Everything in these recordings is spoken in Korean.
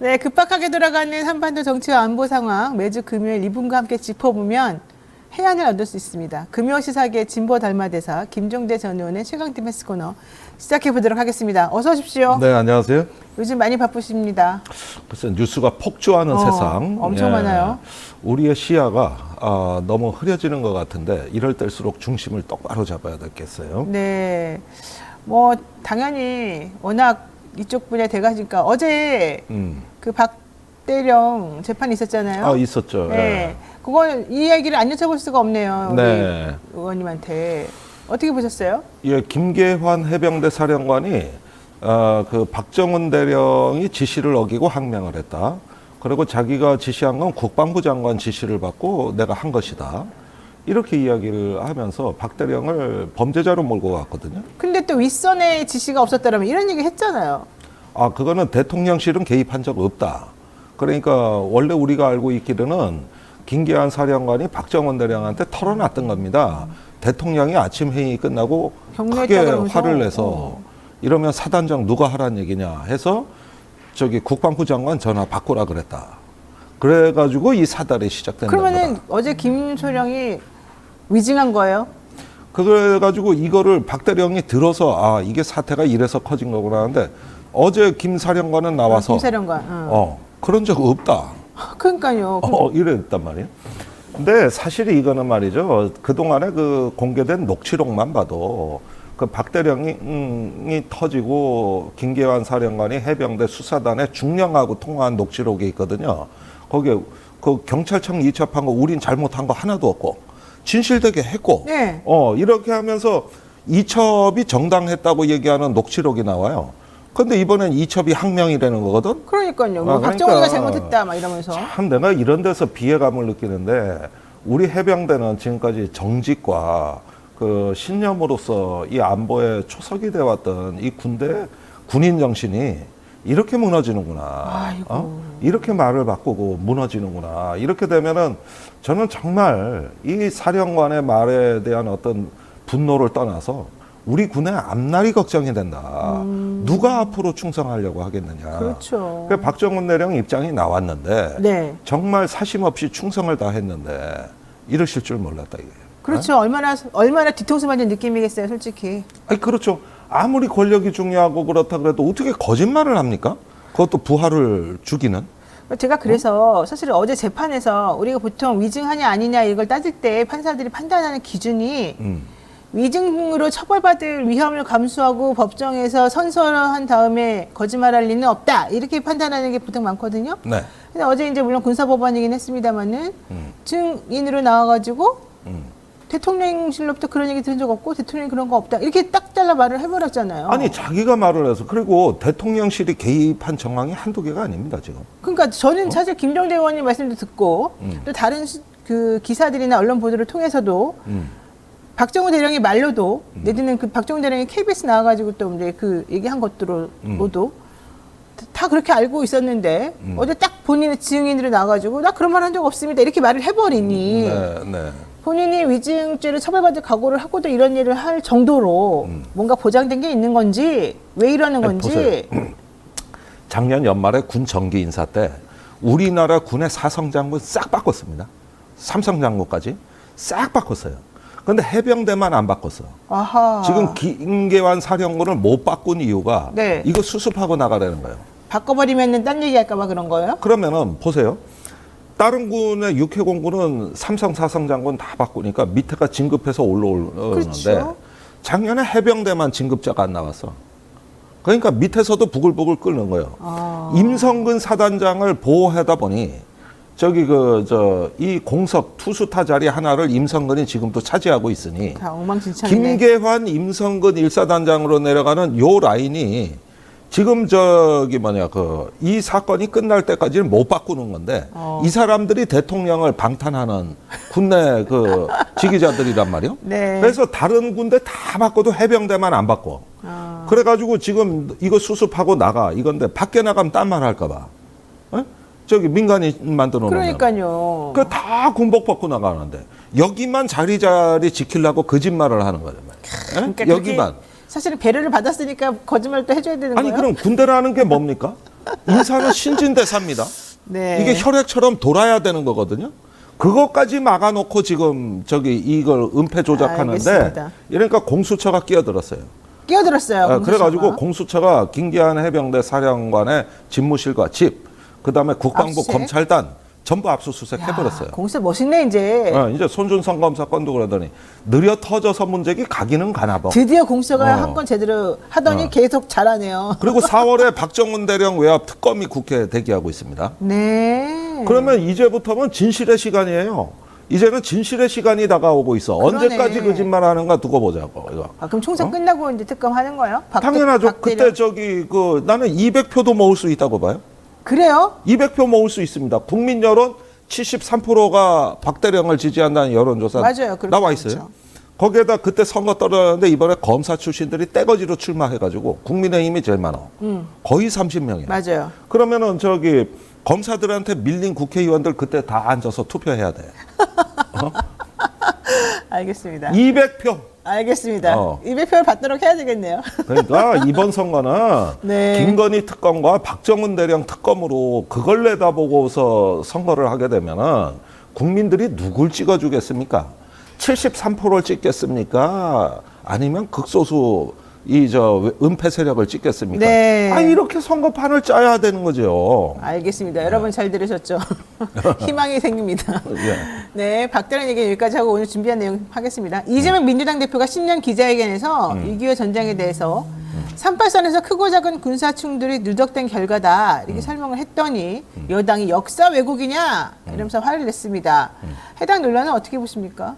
네, 급박하게 돌아가는 한반도 정치와 안보 상황 매주 금요일 이분과 함께 짚어보면 해안을 얻을 수 있습니다. 금요 시사계 진보 달마대사 김종대 전 의원의 최강팀 헬스 코너 시작해보도록 하겠습니다. 어서 오십시오. 네, 안녕하세요. 요즘 많이 바쁘십니다. 글쎄 뉴스가 폭주하는 세상. 엄청 많아요. 우리의 시야가 너무 흐려지는 것 같은데 이럴 때일수록 중심을 똑바로 잡아야 되겠어요. 네, 뭐 당연히 워낙 이쪽 분야 돼가니까 어제 그 박대령 재판이 있었잖아요. 아, 있었죠. 네, 그걸 이 얘기를 안 여쭤볼 수가 없네요. 우리 네. 의원님한테 어떻게 보셨어요? 예, 김계환 해병대 사령관이 그 박정훈 대령이 지시를 어기고 항명을 했다. 그리고 자기가 지시한 건 국방부 장관 지시를 받고 내가 한 것이다. 이렇게 이야기를 하면서 박 대령을 범죄자로 몰고 갔거든요. 근데 또 윗선에 지시가 없었다면 이런 얘기 했잖아요. 아, 그거는 대통령실은 개입한 적 없다. 그러니까 원래 우리가 알고 있기로는 김계환 사령관이 박정훈 대령한테 털어놨던 겁니다. 대통령이 아침 회의 끝나고 크게 화를 내서 이러면 사단장 누가 하란 얘기냐 해서 저기 국방부 장관 전화 바꾸라 그랬다. 그래가지고 이 사달이 시작된 겁니다. 그러면은 어제 김소령이 위증한 거예요? 그래가지고 이거를 박 대령이 들어서 아 이게 사태가 이래서 커진 거구나 하는데 어제 김 사령관은 나와서 김사령관 그런 적 없다. 그러니까요. 이랬단 말이에요. 근데 사실 이거는 말이죠. 그동안에 그 공개된 녹취록만 봐도 그 박 대령이 터지고 김계환 사령관이 해병대 수사단에 중령하고 통화한 녹취록이 있거든요. 거기에 그 경찰청 이첩한 거 우린 잘못한 거 하나도 없고 진실되게 했고 네. 이렇게 하면서 이첩이 정당했다고 얘기하는 녹취록이 나와요. 근데 이번엔 이첩이 항명이라는 거거든. 그러니까요. 뭐 박정희가 잘못했다 막 이러면서. 참 내가 이런 데서 비애감을 느끼는데 우리 해병대는 지금까지 정직과 그 신념으로서 이 안보에 초석이 되어 왔던 이 군인 정신이 이렇게 무너지는구나. 이렇게 말을 바꾸고 무너지는구나. 이렇게 되면은 저는 정말 이 사령관의 말에 대한 어떤 분노를 떠나서 우리 군의 앞날이 걱정이 된다. 누가 앞으로 충성하려고 하겠느냐. 그렇죠. 그 박정훈 대령 입장이 나왔는데 네. 정말 사심 없이 충성을 다했는데 이러실 줄 몰랐다 이게. 그렇죠. 얼마나 뒤통수 맞은 느낌이겠어요, 솔직히. 아니 그렇죠. 아무리 권력이 중요하고 그렇다 그래도 어떻게 거짓말을 합니까? 그것도 부하를 죽이는. 제가 그래서 사실 어제 재판에서 우리가 보통 위증하냐 아니냐 이걸 따질 때 판사들이 판단하는 기준이 위증으로 처벌받을 위험을 감수하고 법정에서 선서한 다음에 거짓말할 리는 없다 이렇게 판단하는 게 보통 많거든요. 네. 근데 어제 이제 물론 군사법원이긴 했습니다만은 증인으로 나와가지고 대통령실로부터 그런 얘기 들은 적 없고 대통령이 그런 거 없다 이렇게 딱 잘라 말을 해버렸잖아요. 아니 자기가 말을 해서 그리고 대통령실이 개입한 정황이 한두 개가 아닙니다 지금. 그러니까 저는 사실 김종대 의원님 말씀도 듣고 또 다른 그 기사들이나 언론 보도를 통해서도 박정훈 대령의 말로도 내지는 그 박정훈 대령이 KBS 나와가지고 또 이제 그 얘기한 것들로도 다 그렇게 알고 있었는데 어제 딱 본인의 증인으로 나와가지고 나 그런 말 한 적 없습니다 이렇게 말을 해버리니 네. 본인이 위증죄를 처벌받을 각오를 하고도 이런 일을 할 정도로 뭔가 보장된 게 있는 건지 왜 이러는 건지. 작년 연말에 군 정기 인사 때 우리나라 군의 사성장군 싹 바꿨습니다. 삼성장군까지 싹 바꿨어요. 근데 해병대만 안 바꿨어. 아하. 지금 김계환 사령관을 못 바꾼 이유가 네. 이거 수습하고 나가라는 거예요. 바꿔버리면 딴 얘기할까 봐 그런 거예요? 그러면은 보세요. 다른 군의 육해공군은 삼성 사성장군 다 바꾸니까 밑에가 진급해서 올라오는데 그렇죠. 작년에 해병대만 진급자가 안 나왔어. 그러니까 밑에서도 부글부글 끓는 거예요. 임성근 사단장을 보호하다 보니 이 공석 투수타 자리 하나를 임성근이 지금도 차지하고 있으니 다 엉망진창이네. 김계환, 임성근 1사단장으로 내려가는 요 라인이 지금 이 사건이 끝날 때까지는 못 바꾸는 건데 이 사람들이 대통령을 방탄하는 군내 그 지기자들이란 말이요. 네. 그래서 다른 군대 다 바꿔도 해병대만 안 바꿔. 그래가지고 지금 이거 수습하고 나가 이건데 밖에 나가면 딴 말 할까 봐. 저기 민간이 만들어 놓으면. 그러니까요. 그 다 군복 벗고 나가는데 여기만 자리 지키려고 거짓말을 하는 거란 말이에요. 그러니까 여기만. 사실은 배려를 받았으니까 거짓말도 해줘야 되는 아니 거예요? 그럼 군대라는 게 뭡니까? 인사는 신진대사입니다. 네. 이게 혈액처럼 돌아야 되는 거거든요. 그것까지 막아놓고 지금 이걸 은폐 조작하는데 알겠습니다. 이러니까 공수처가 끼어들었어요. 끼어들었어요. 공수처가. 그래가지고 공수처가 김기한 해병대 사령관의 집무실과 집, 그다음에 국방부 압수수색? 검찰단 전부 압수수색 야, 해버렸어요. 공수처 멋있네 이제. 이제 손준성 검사 건도 그러더니 느려 터져서 문제기 가기는 가나 봐. 드디어 공수처가 어. 한 건 제대로 하더니 계속 잘하네요. 그리고 4월에 박정훈 대령 외압 특검이 국회에 대기하고 있습니다. 네. 그러면 이제부터는 진실의 시간이에요. 이제는 진실의 시간이 다가오고 있어. 그러네. 언제까지 거짓말하는가 두고 보자고. 이거. 그럼 총선 끝나고 이제 특검 하는 거예요? 당연하죠. 그때 나는 200표도 모을 수 있다고 봐요. 그래요? 200표 모을 수 있습니다. 국민 여론 73%가 박대령을 지지한다는 여론조사 맞아요. 그렇게 나와 나오죠. 있어요. 거기에다 그때 선거 떨어졌는데 이번에 검사 출신들이 떼거지로 출마해가지고 국민의힘이 제일 많아. 거의 30명이야. 맞아요. 그러면은 검사들한테 밀린 국회의원들 그때 다 앉아서 투표해야 돼. 알겠습니다. 200표. 알겠습니다. 어. 200표를 받도록 해야 되겠네요. 그러니까 이번 선거는 네. 김건희 특검과 박정훈 대령 특검으로 그걸 내다보고서 선거를 하게 되면은 국민들이 누굴 찍어주겠습니까? 73%를 찍겠습니까? 아니면 극소수 은폐 세력을 찍겠습니까? 네. 이렇게 선거판을 짜야 되는 거죠. 알겠습니다. 여러분 잘 들으셨죠? 희망이 생깁니다. 예. 네, 박대령 얘기 여기까지 하고 오늘 준비한 내용 하겠습니다. 이재명 민주당 대표가 신년 기자회견에서 6.25 전쟁에 대해서 38선에서 크고 작은 군사 충돌이 누적된 결과다 이렇게 설명을 했더니 여당이 역사 왜곡이냐 이러면서 화를 냈습니다. 해당 논란은 어떻게 보십니까?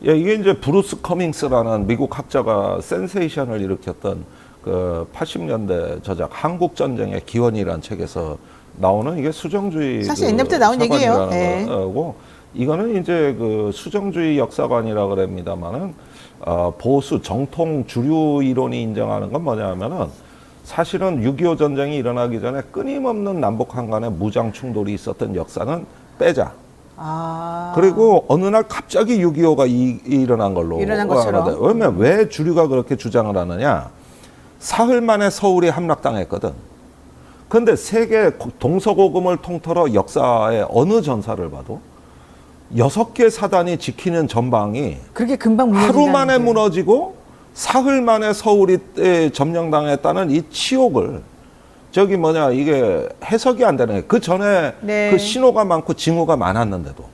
예, 이게 이제 브루스 커밍스라는 미국 학자가 센세이션을 일으켰던 그 80년대 저작 한국 전쟁의 기원이라는 책에서 나오는 이게 수정주의 사실 옛날부터 나온 얘기예요. 네. 거고 이거는 이제 그 수정주의 역사관이라 그럽니다만은 보수 정통 주류 이론이 인정하는 건 뭐냐면은 사실은 6.25 전쟁이 일어나기 전에 끊임없는 남북한 간의 무장 충돌이 있었던 역사는 빼자. 그리고 어느 날 갑자기 6.25가 일어난 걸로 일어난 것처럼. 왜냐면 왜 주류가 그렇게 주장을 하느냐? 사흘 만에 서울이 함락당했거든. 그런데 세계 동서고금을 통틀어 역사의 어느 전사를 봐도 6개 사단이 지키는 전방이 그렇게 금방 무너진다는 하루 만에 게. 무너지고 사흘 만에 서울이 점령당했다는 이 치욕을 이게 해석이 안 되는 거예요. 그 전에 네. 그 신호가 많고 징후가 많았는데도.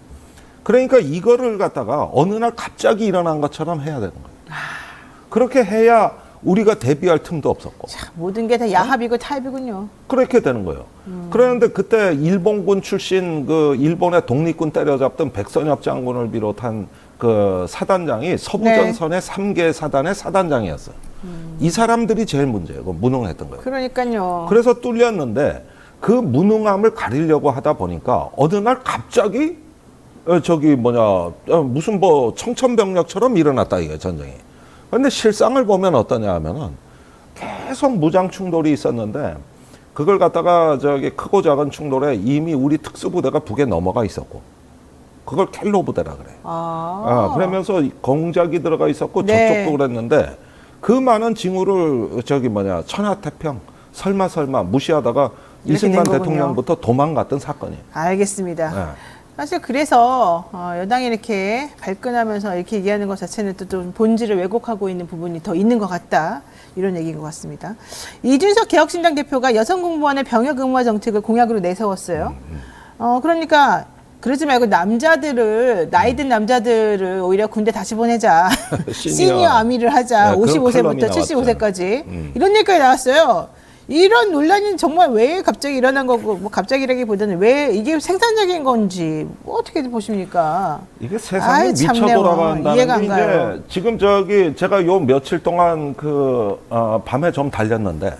그러니까 이거를 갖다가 어느 날 갑자기 일어난 것처럼 해야 되는 거예요. 그렇게 해야 우리가 대비할 틈도 없었고. 참, 모든 게 다 야합이고 타협이군요. 그렇게 되는 거예요. 그런데 그때 일본군 출신 일본의 독립군 때려잡던 백선엽 장군을 비롯한 그 사단장이 서부전선의 3개 사단의 사단장이었어요. 이 사람들이 제일 문제예요. 무능했던 거예요. 그러니까요. 그래서 뚫렸는데 그 무능함을 가리려고 하다 보니까 어느 날 갑자기 무슨 청천벽력처럼 일어났다 이게 전쟁이. 그런데 실상을 보면 어떠냐 하면은 계속 무장 충돌이 있었는데 그걸 갖다가 크고 작은 충돌에 이미 우리 특수부대가 북에 넘어가 있었고 그걸 켈로 부대라 그래. 그러면서 공작이 들어가 있었고 네. 저쪽도 그랬는데 그 많은 징후를 천하태평 설마 무시하다가 이렇게 이승만 된 거군요. 대통령부터 도망갔던 사건이에요. 알겠습니다. 네. 사실 그래서 여당이 이렇게 발끈하면서 이렇게 얘기하는 것 자체는 또 좀 본질을 왜곡하고 있는 부분이 더 있는 것 같다. 이런 얘기인 것 같습니다. 이준석 개혁신당 대표가 여성 공무원의 병역 의무화 정책을 공약으로 내세웠어요. 그러니까 그러지 말고 나이 든 남자들을 오히려 군대 다시 보내자. 시니어 아미를 하자. 네, 그런 55세부터 칼럼이 75세까지. 이런 얘기가 나왔어요. 이런 논란이 정말 왜 갑자기 일어난 거고, 갑자기라기보다는 왜 이게 생산적인 건지, 어떻게 보십니까? 이게 세상이 미쳐 참네요. 돌아간다는 이해가 게 안 가요. 이제 지금 제가 요 며칠 동안 밤에 좀 달렸는데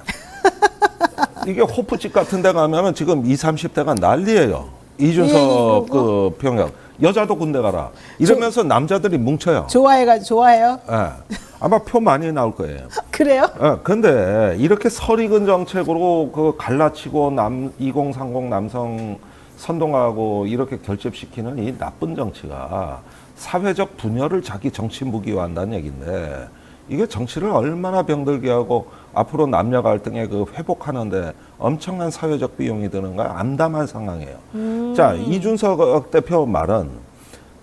이게 호프집 같은 데 가면은 지금 20, 30대가 난리예요. 이준석 예, 병역. 여자도 군대 가라. 이러면서 남자들이 뭉쳐요. 좋아해요? 예. 아마 표 많이 나올 거예요. 그래요? 근데 이렇게 설익은 정책으로 갈라치고 2030 남성 선동하고 이렇게 결집시키는 이 나쁜 정치가 사회적 분열을 자기 정치 무기화한다는 얘기인데 이게 정치를 얼마나 병들게 하고 앞으로 남녀 갈등에 그 회복하는데 엄청난 사회적 비용이 드는가 암담한 상황이에요. 자, 이준석 대표 말은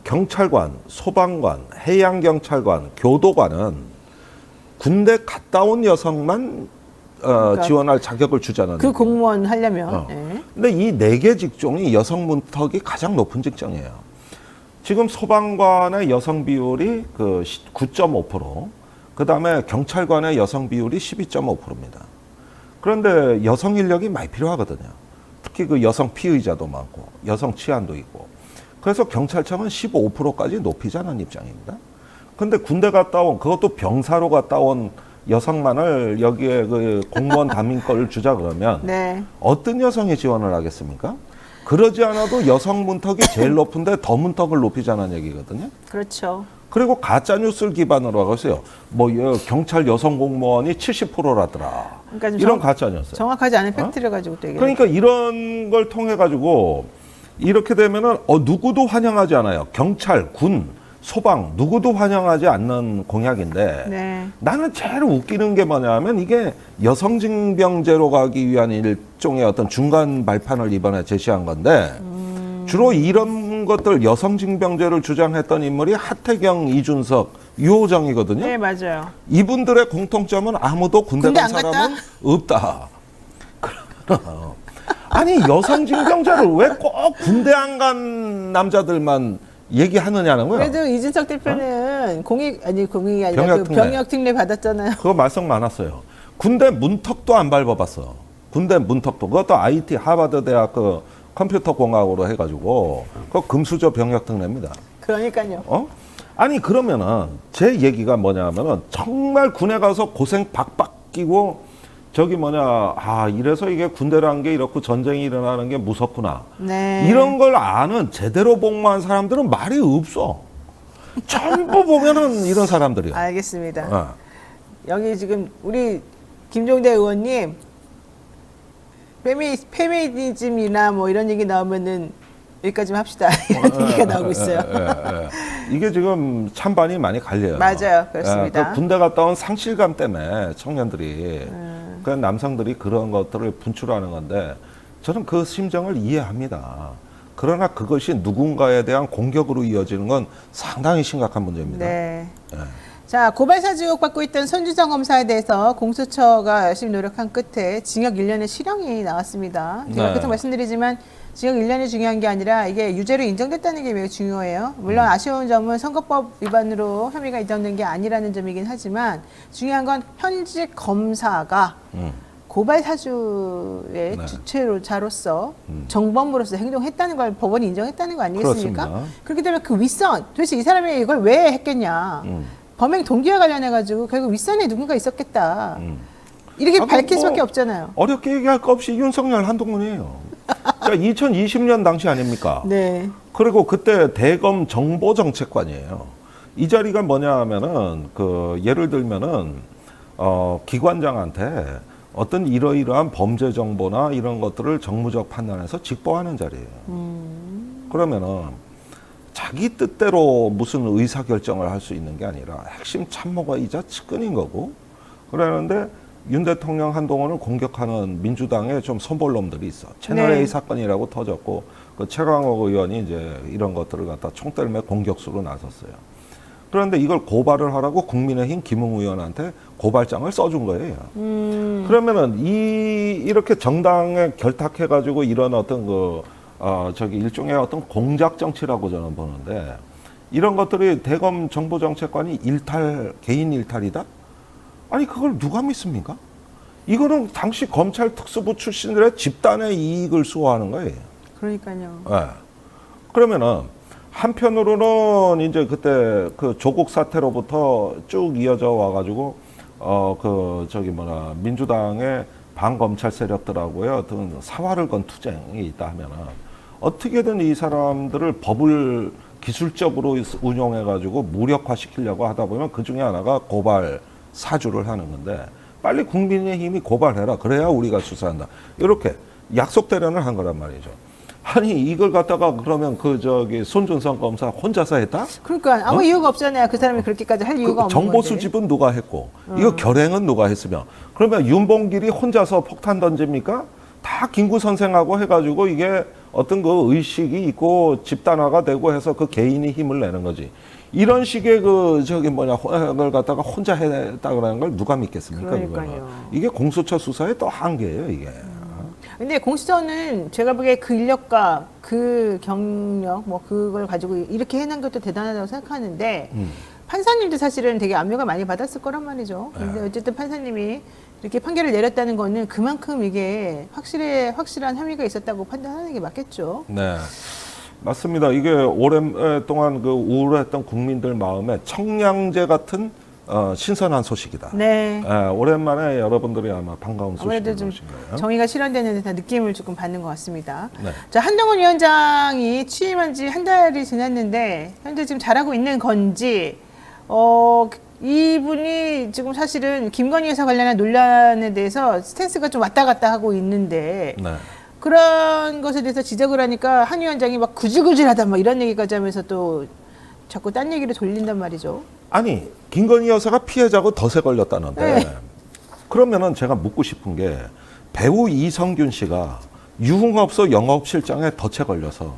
경찰관, 소방관, 해양경찰관, 교도관은 군대 갔다 온 여성만 그러니까 지원할 자격을 주자는. 그 공무원 하려면. 어. 네. 근데 이 4개 직종이 여성 문턱이 가장 높은 직종이에요. 지금 소방관의 여성 비율이 그 9.5%, 그 다음에 경찰관의 여성 비율이 12.5%입니다. 그런데 여성 인력이 많이 필요하거든요. 특히 그 여성 피의자도 많고, 여성 치안도 있고. 그래서 경찰청은 15%까지 높이자는 입장입니다. 근데 군대 갔다 온, 그것도 병사로 갔다 온 여성만을 여기에 그 공무원 담임권을 주자 그러면 네. 어떤 여성이 지원을 하겠습니까? 그러지 않아도 여성 문턱이 제일 높은데 더 문턱을 높이자는 얘기거든요. 그렇죠. 그리고 가짜 뉴스를 기반으로 하고 있어요. 뭐 경찰 여성 공무원이 70%라더라. 그러니까 좀 이런 가짜 뉴스. 정확하지 않은 팩트를 가지고 또 얘기해요. 그러니까 이런 걸 통해 가지고 이렇게 되면은 누구도 환영하지 않아요. 경찰, 군, 소방 누구도 환영하지 않는 공약인데 네. 나는 제일 웃기는 게 뭐냐면 이게 여성징병제로 가기 위한 일종의 어떤 중간 발판을 이번에 제시한 건데 주로 이런 것들 여성징병제를 주장했던 인물이 하태경, 이준석, 유호정이거든요. 네, 맞아요. 이분들의 공통점은 아무도 군대 군대 간 안 사람은 없다. 그러면 아니 여성징병제를 왜 꼭 군대 안 간 남자들만 얘기하느냐는 거예요. 그래도 이준석 대표는 공익이 아니라 병역특례. 병역특례 받았잖아요. 그거 말썽 많았어요. 군대 문턱도 안 밟아봤어. 군대 문턱도. 그것도 IT 하버드 대학 그 컴퓨터 공학으로 해가지고 그거 금수저 병역특례입니다. 그러니까요. 아니 그러면은 제 얘기가 뭐냐면은 정말 군에 가서 고생 박박 끼고 이래서 이게 군대라는 게 이렇고 전쟁이 일어나는 게 무섭구나. 네. 이런 걸 아는 제대로 복무한 사람들은 말이 없어. 전부 보면은 이런 사람들이야. 알겠습니다. 여기 지금 우리 김종대 의원님 페미니즘이나 뭐 이런 얘기 나오면은 여기까지만 합시다. 이런 얘기가 나오고 있어요. 이게 지금 찬반이 많이 갈려요. 맞아요. 그렇습니다. 그 군대 갔다 온 상실감 때문에 청년들이 그 남성들이 그런 것들을 분출하는 건데 저는 그 심정을 이해합니다. 그러나 그것이 누군가에 대한 공격으로 이어지는 건 상당히 심각한 문제입니다. 네. 자, 고발 사주 의혹받고 있던 손주정 검사에 대해서 공수처가 열심히 노력한 끝에 징역 1년의 실형이 나왔습니다. 제가 계속 말씀드리지만 징역 1년이 중요한 게 아니라 이게 유죄로 인정됐다는 게 매우 중요해요. 물론 아쉬운 점은 선거법 위반으로 혐의가 인정된 게 아니라는 점이긴 하지만 중요한 건 현직 검사가 고발 사주의 주체자로서 정범으로서 행동했다는 걸 법원이 인정했다는 거 아니겠습니까? 그렇습니다. 그렇기 때문에 그 윗선, 도대체 이 사람이 이걸 왜 했겠냐. 범행 동기와 관련해가지고 결국 윗선에 누군가 있었겠다. 이렇게 밝힐 수밖에 없잖아요. 어렵게 얘기할 거 없이 윤석열 한동훈이에요. 자, 2020년 당시 아닙니까? 네. 그리고 그때 대검 정보정책관이에요. 이 자리가 뭐냐 하면은 예를 들면은 기관장한테 어떤 이러이러한 범죄 정보나 이런 것들을 정무적 판단해서 직보하는 자리예요. 그러면은 자기 뜻대로 무슨 의사결정을 할 수 있는 게 아니라 핵심 참모가이자 측근인 거고 그러는데 윤 대통령 한동훈을 공격하는 민주당에 좀 손볼놈들이 있어. 채널A 사건이라고 터졌고 그 최강욱 의원이 이제 이런 것들을 갖다 총대를 공격수로 나섰어요. 그런데 이걸 고발을 하라고 국민의힘 김웅 의원한테 고발장을 써준 거예요. 그러면은 이렇게 정당에 결탁해가지고 이런 어떤 일종의 어떤 공작 정치라고 저는 보는데 이런 것들이 대검 정보정책관이 개인 일탈이다? 아니 그걸 누가 믿습니까? 이거는 당시 검찰 특수부 출신들의 집단의 이익을 수호하는 거예요. 그러니까요. 네. 그러면은 한편으로는 이제 그때 그 조국 사태로부터 쭉 이어져 와가지고 민주당의 반검찰 세력들하고의 어떤 사활을 건 투쟁이 있다 하면은 어떻게든 이 사람들을 법을 기술적으로 운용해가지고 무력화시키려고 하다 보면 그 중에 하나가 고발 사주를 하는 건데 빨리 국민의힘이 고발해라. 그래야 우리가 수사한다. 이렇게 약속 대련을 한 거란 말이죠. 아니 이걸 갖다가 그러면 그 저기 손준성 검사 혼자서 했다? 그러니까 아무 이유가 없잖아요. 그 사람이 그렇게까지 할 이유가 없는 정보 건데. 수집은 누가 했고 이거 결행은 누가 했으며 그러면 윤봉길이 혼자서 폭탄 던집니까? 다 김구 선생하고 해가지고 이게 어떤 그 의식이 있고 집단화가 되고 해서 그 개인이 힘을 내는 거지. 이런 식의 그 저기 뭐냐 걸 갖다가 혼자 했다 그러는 걸 누가 믿겠습니까? 그러니까요. 이거는. 이게 공수처 수사의 또 한계예요 이게. 근데 공수처는 제가 보기에 그 인력과 그 경력 뭐 그걸 가지고 이렇게 해낸 것도 대단하다고 생각하는데 판사님도 사실은 되게 압력을 많이 받았을 거란 말이죠. 근데 어쨌든 판사님이 이렇게 판결을 내렸다는 거는 그만큼 이게 확실한 혐의가 있었다고 판단하는 게 맞겠죠. 네. 맞습니다. 이게 오랫동안 그 우울했던 국민들 마음에 청량제 같은 신선한 소식이다. 네. 오랜만에 여러분들이 아마 반가운 아무래도 소식을 좀 보신 거예요. 정의가 실현되는 듯한 느낌을 조금 받는 것 같습니다. 네. 자, 한동훈 위원장이 취임한 지 한 달이 지났는데 현재 지금 잘하고 있는 건지 이분이 지금 사실은 김건희 여사 관련한 논란에 대해서 스탠스가 좀 왔다 갔다 하고 있는데 네. 그런 것에 대해서 지적을 하니까 한 위원장이 막 구질구질하다 막 이런 얘기까지 하면서 또 자꾸 딴 얘기를 돌린단 말이죠. 아니 김건희 여사가 피해자고 덫에 걸렸다는데 네. 그러면은 제가 묻고 싶은 게 배우 이성균 씨가 유흥업소 영업실장에 덫에 걸려서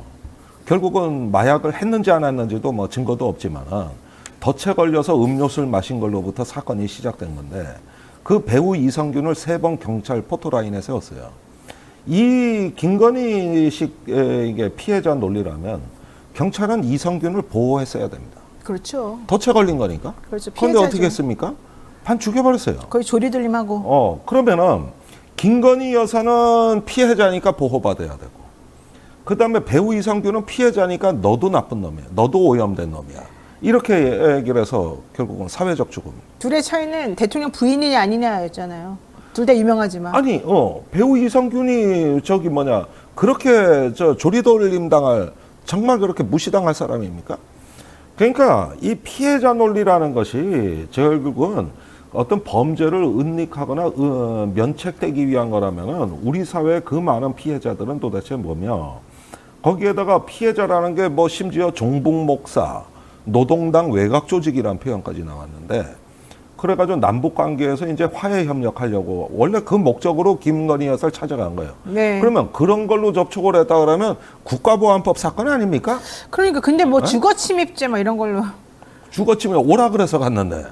결국은 마약을 했는지 안 했는지도 뭐 증거도 없지만은 덫에 걸려서 음료수를 마신 걸로부터 사건이 시작된 건데 그 배우 이성균을 3번 경찰 포토라인에 세웠어요. 이 김건희식 이게 피해자 논리라면 경찰은 이성균을 보호했어야 됩니다. 그렇죠. 덫에 걸린 거니까. 그렇죠. 그런데 피해자죠. 어떻게 했습니까? 반 죽여버렸어요. 거의 조리돌림하고. 그러면은 김건희 여사는 피해자니까 보호받아야 되고, 그 다음에 배우 이성균은 피해자니까 너도 나쁜 놈이야, 너도 오염된 놈이야. 이렇게 얘기를 해서 결국은 사회적 죽음. 둘의 차이는 대통령 부인이냐 아니냐였잖아요. 둘 다 유명하지만. 아니, 배우 이성균이 저기 뭐냐 그렇게 저 조리돌림 당할 정말 그렇게 무시당할 사람입니까? 그러니까 이 피해자 논리라는 것이 결국은 어떤 범죄를 은닉하거나 면책되기 위한 거라면은 우리 사회의 그 많은 피해자들은 도대체 뭐며 거기에다가 피해자라는 게 뭐 심지어 종북 목사, 노동당 외곽 조직이라는 표현까지 나왔는데 그래가지고 남북 관계에서 이제 화해 협력하려고 원래 그 목적으로 김건희 여사를 찾아간 거예요. 네. 그러면 그런 걸로 접촉을 했다 그러면 국가보안법 사건 아닙니까? 그러니까 근데 뭐 주거 침입죄 뭐 이런 걸로 주거침에 오라 그래서 갔는데.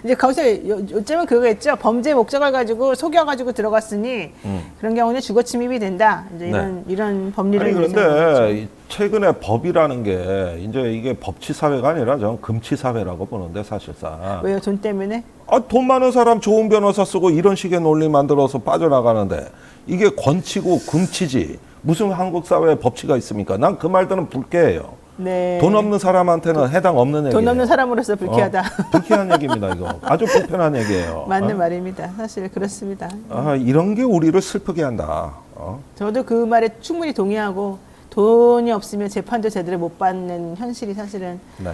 이제 거기서 요즘은 그거겠죠. 범죄 목적을 가지고 속여가지고 들어갔으니 그런 경우는 주거 침입이 된다. 이제 이런 법리를 아니 위해서 그런데 최근에 법이라는 게 이제 이게 법치 사회가 아니라 전 금치 사회라고 보는데 사실상. 왜요? 돈 때문에? 돈 많은 사람 좋은 변호사 쓰고 이런 식의 논리 만들어서 빠져나가는데 이게 권치고 금치지 무슨 한국 사회에 법치가 있습니까? 난 그 말들은 불쾌해요. 네. 돈 없는 사람한테는 해당 없는 얘기예요. 돈 없는 사람으로서 불쾌하다. 불쾌한 얘기입니다. 이거 아주 불편한 얘기예요. 맞는 말입니다. 사실 그렇습니다. 이런 게 우리를 슬프게 한다. 저도 그 말에 충분히 동의하고 돈이 없으면 재판도 제대로 못 받는 현실이 사실은 네.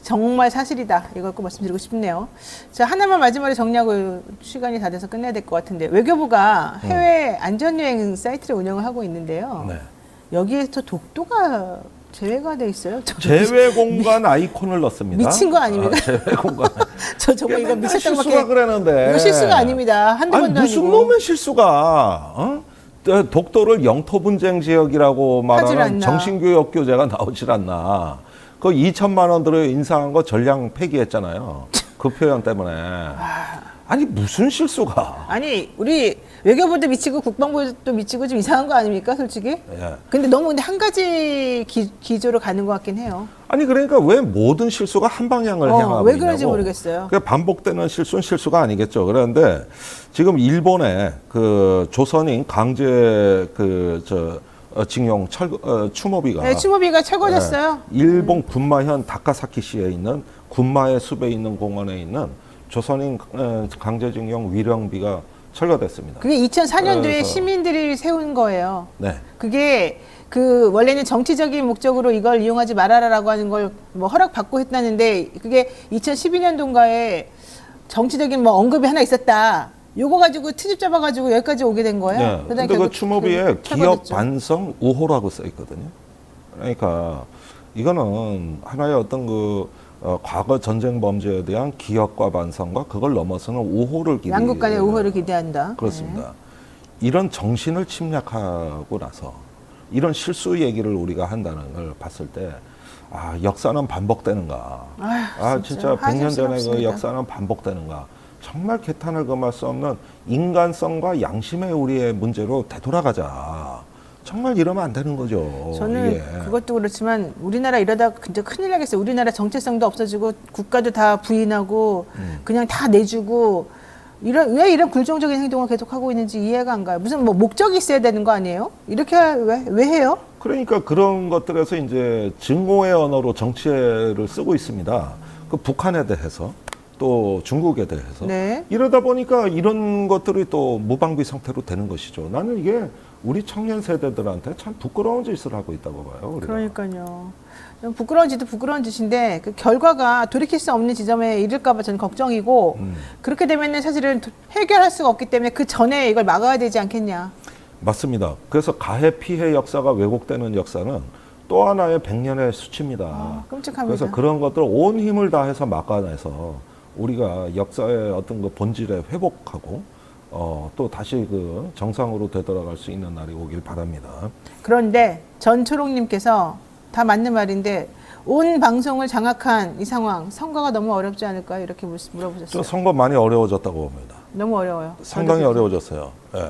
정말 사실이다. 이걸 꼭 말씀드리고 싶네요. 자, 하나만 마지막으로 정리하고 시간이 다 돼서 끝내야 될 것 같은데 외교부가 해외 안전여행 사이트를 운영을 하고 있는데요. 네. 여기에서 독도가 제외가 돼 있어요. 제외 공간 아이콘을 넣습니다. 미친 거 아닙니까? 제외 공간. 저 정말 이거 미쳤다고 실수가 밖에 그러는데. 이거 실수가 아닙니다. 한두 아니, 번도 무슨 아니고. 놈의 실수가? 독도를 영토 분쟁 지역이라고 하질 말하는 않나. 정신교육 교재가 나오질 않나. 그 2천만 원 들어 인상한 거 전량 폐기했잖아요. 그 표현 때문에. 아니 무슨 실수가? 아니 우리 외교부도 미치고 국방부도 미치고 좀 이상한 거 아닙니까, 솔직히? 예. 근데 한 가지 기조로 가는 것 같긴 해요. 아니 그러니까 왜 모든 실수가 한 방향을 향하고 왜 그런지 있냐고. 모르겠어요. 그러니까 반복되는 실수는 실수가 아니겠죠. 그런데 지금 일본의 그 조선인 강제 징용 추모비가 네, 추모비가 최고졌어요. 일본 군마현 다카사키시에 있는 군마의 숲에 있는 공원에 있는 조선인 강제징용 위령비가 철거됐습니다. 그게 2004년도에 그래서- 시민들이 세운 거예요. 네. 그게 원래는 정치적인 목적으로 이걸 이용하지 말아라라고 하는 걸 뭐 허락받고 했다는데 그게 2012년도인가에 정치적인 뭐 언급이 하나 있었다. 요거 가지고 트집 잡아가지고 여기까지 오게 된 거예요. 네. 근데 그 추모비에 기업 철거됐죠. 반성 우호라고 써 있거든요. 그러니까 이거는 하나의 어떤 과거 전쟁 범죄에 대한 기억과 반성과 그걸 넘어서는 우호를 기대. 양국 간의 우호를 기대한다. 그렇습니다. 이런 정신을 침략하고 나서 이런 실수 얘기를 우리가 한다는 걸 봤을 때, 아, 역사는 반복되는가. 진짜 100년 전에 그 하소연스럽습니다. 역사는 반복되는가. 정말 개탄을 금할 수 없는 인간성과 양심의 우리의 문제로 되돌아가자. 정말 이러면 안 되는 거죠. 저는 이게. 그것도 그렇지만 우리나라 이러다 진짜 큰일 나겠어요. 우리나라 정체성도 없어지고 국가도 다 부인하고 그냥 다 내주고 왜 이런 굴종적인 행동을 계속 하고 있는지 이해가 안 가요. 무슨 뭐 목적이 있어야 되는 거 아니에요? 이렇게 왜 해요? 그러니까 그런 것들에서 이제 증오의 언어로 정치를 쓰고 있습니다. 그 북한에 대해서 또 중국에 대해서 네. 이러다 보니까 이런 것들이 또 무방비 상태로 되는 것이죠. 나는 이게 우리 청년 세대들한테 참 부끄러운 짓을 하고 있다고 봐요. 우리가. 그러니까요. 좀 부끄러운 짓도 부끄러운 짓인데 그 결과가 돌이킬 수 없는 지점에 이를까봐 저는 걱정이고 그렇게 되면은 사실은 해결할 수가 없기 때문에 그 전에 이걸 막아야 되지 않겠냐. 맞습니다. 그래서 가해 피해 역사가 왜곡되는 역사는 또 하나의 100년의 수치입니다. 끔찍합니다. 그래서 그런 것들을 온 힘을 다해서 막아내서 우리가 역사의 어떤 그 본질에 회복하고 또 다시 그 정상으로 되돌아갈 수 있는 날이 오길 바랍니다. 그런데 전초롱님께서 다 맞는 말인데 온 방송을 장악한 이 상황 선거가 너무 어렵지 않을까요? 이렇게 저 물어보셨어요. 선거 많이 어려워졌다고 봅니다. 너무 어려워요. 상당히 저도 어려워졌어요. 예.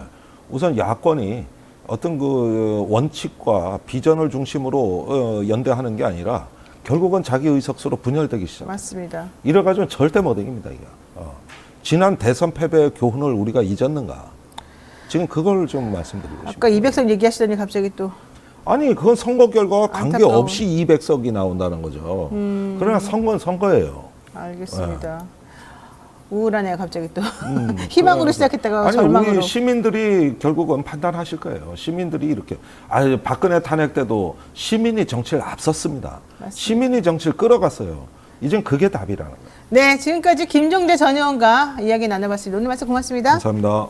우선 야권이 어떤 그 원칙과 비전을 중심으로 연대하는 게 아니라 결국은 자기 의석수로 분열되기 시작합니다. 맞습니다. 이래가지고 절대 못 이깁니다. 이게. 지난 대선 패배의 교훈을 우리가 잊었는가? 지금 그걸 좀 말씀드리고 싶습니다. 아까 200석 얘기하시더니 갑자기 또 아니 그건 선거 결과와 안타까워. 관계없이 200석이 나온다는 거죠. 그러나 선거는 선거예요. 알겠습니다. 우울하네요. 갑자기 또 희망으로 시작했다가 아니 절망으로. 우리 시민들이 결국은 판단하실 거예요. 시민들이 이렇게 박근혜 탄핵 때도 시민이 정치를 앞섰습니다. 맞습니다. 시민이 정치를 끌어갔어요. 이젠 그게 답이라는 거예요. 네, 지금까지 김종대 전 의원과 이야기 나눠봤습니다. 오늘 말씀 고맙습니다. 감사합니다.